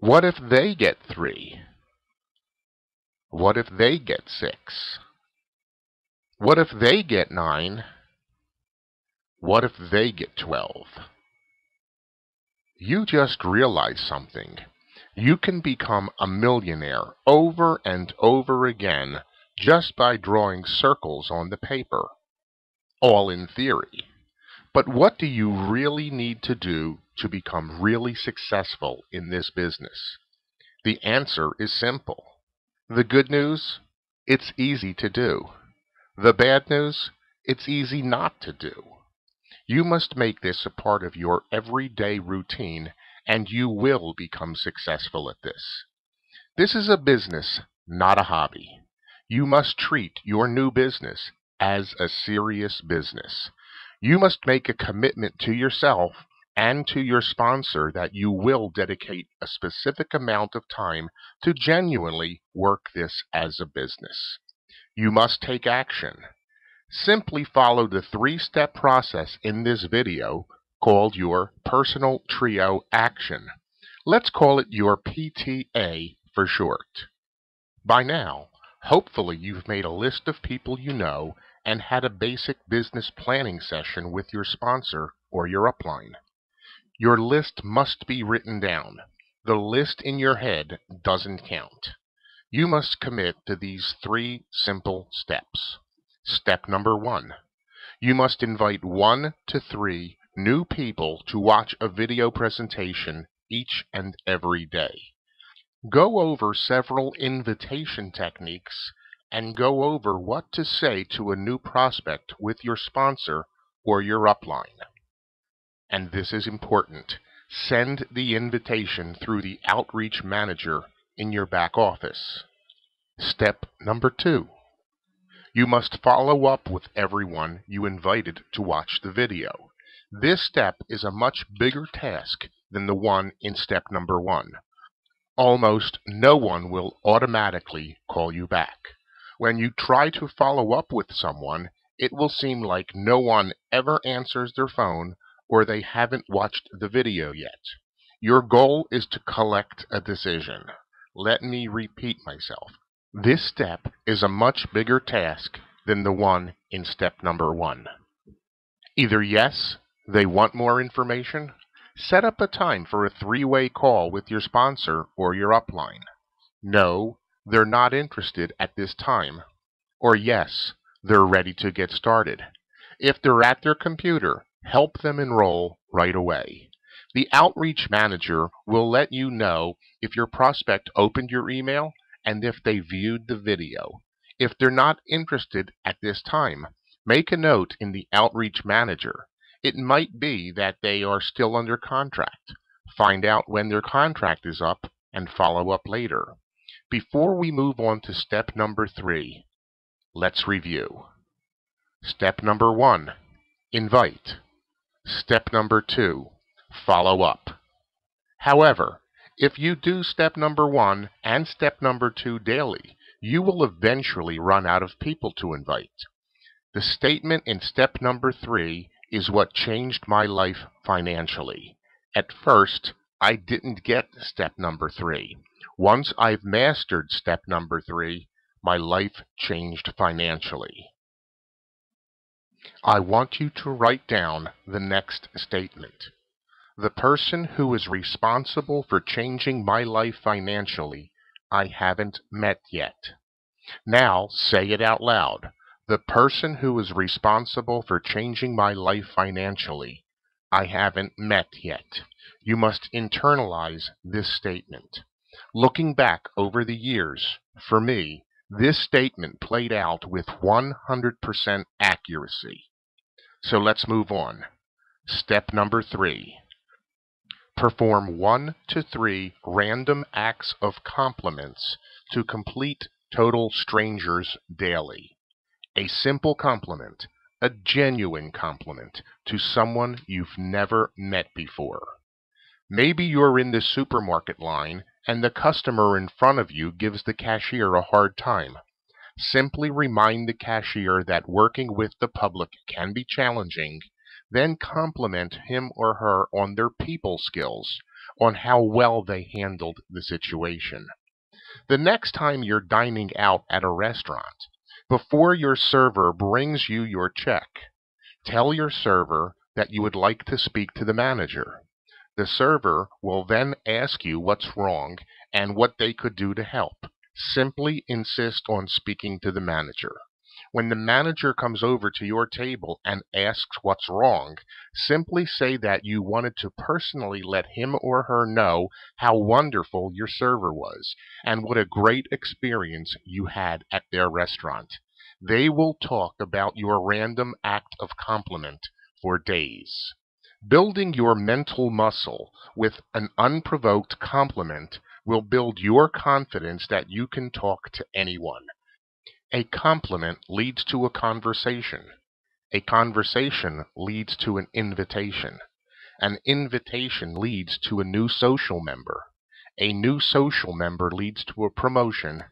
What if they get 3? What if they get 6? What if they get 9? What if they get 12? You just realized something. You can become a millionaire over and over again just by drawing circles on the paper. All in theory. But what do you really need to do to become really successful in this business? The answer is simple. The good news? It's easy to do. The bad news? It's easy not to do. You must make this a part of your everyday routine, and you will become successful at this. This is a business, not a hobby. You must treat your new business as a serious business. You must make a commitment to yourself and to your sponsor that you will dedicate a specific amount of time to genuinely work this as a business. You must take action. Simply follow the 3-step process in this video called your Personal Trio Action. Let's call it your PTA for short. By now, hopefully you've made a list of people you know and had a basic business planning session with your sponsor or your upline. Your list must be written down. The list in your head doesn't count. You must commit to these 3 simple steps. Step number 1. You must invite 1 to 3 new people to watch a video presentation each and every day. Go over several invitation techniques and go over what to say to a new prospect with your sponsor or your upline. And this is important. Send the invitation through the outreach manager in your back office. Step number 2. You must follow up with everyone you invited to watch the video. This step is a much bigger task than the one in step number 1. Almost no one will automatically call you back. When you try to follow up with someone, it will seem like no one ever answers their phone or they haven't watched the video yet. Your goal is to collect a decision. Let me repeat myself. This step is a much bigger task than the one in step number 1. Either yes, they want more information. Set up a time for a 3-way call with your sponsor or your upline. No, they're not interested at this time. Or yes, they're ready to get started. If they're at their computer, help them enroll right away. The outreach manager will let you know if your prospect opened your email and if they viewed the video. If they're not interested at this time, make a note in the outreach manager. It might be that they are still under contract. Find out when their contract is up and follow up later. Before we move on to step number 3, let's review. Step number 1, invite. Step number 2, follow up. However, if you do step number 1 and step number 2 daily, you will eventually run out of people to invite. The statement in step number 3 is what changed my life financially. At first, I didn't get step number 3. Once I've mastered step number 3, my life changed financially. I want you to write down the next statement. The person who is responsible for changing my life financially, I haven't met yet. Now say it out loud. The person who is responsible for changing my life financially, I haven't met yet. You must internalize this statement. Looking back over the years, for me, this statement played out with 100% accuracy. So let's move on. Step number 3. Perform 1 to 3 random acts of compliments to complete total strangers daily. A simple compliment, a genuine compliment to someone you've never met before. Maybe you're in the supermarket line and the customer in front of you gives the cashier a hard time. Simply remind the cashier that working with the public can be challenging, then compliment him or her on their people skills. on how well they handled the situation. The next time you're dining out at a restaurant, before your server brings you your check, tell your server that you would like to speak to the manager. The server will then ask you what's wrong and what they could do to help. Simply insist on speaking to the manager. When the manager comes over to your table and asks what's wrong, simply say that you wanted to personally let him or her know how wonderful your server was and what a great experience you had at their restaurant. They will talk about your random act of compliment for days. Building your mental muscle with an unprovoked compliment will build your confidence that you can talk to anyone. A compliment leads to a conversation. A conversation leads to an invitation. An invitation leads to a new social member. A new social member leads to a promotion,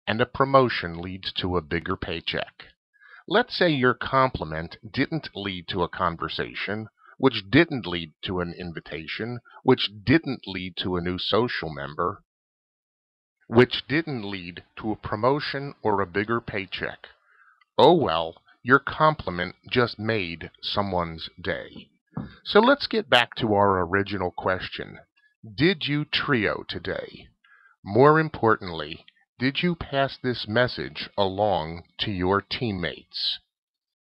and a promotion leads to a bigger paycheck. Let's say your compliment didn't lead to a conversation, which didn't lead to an invitation, which didn't lead to a new social member, which didn't lead to a promotion or a bigger paycheck. Oh well, your compliment just made someone's day. So let's get back to our original question. Did you trio today? More importantly, did you pass this message along to your teammates?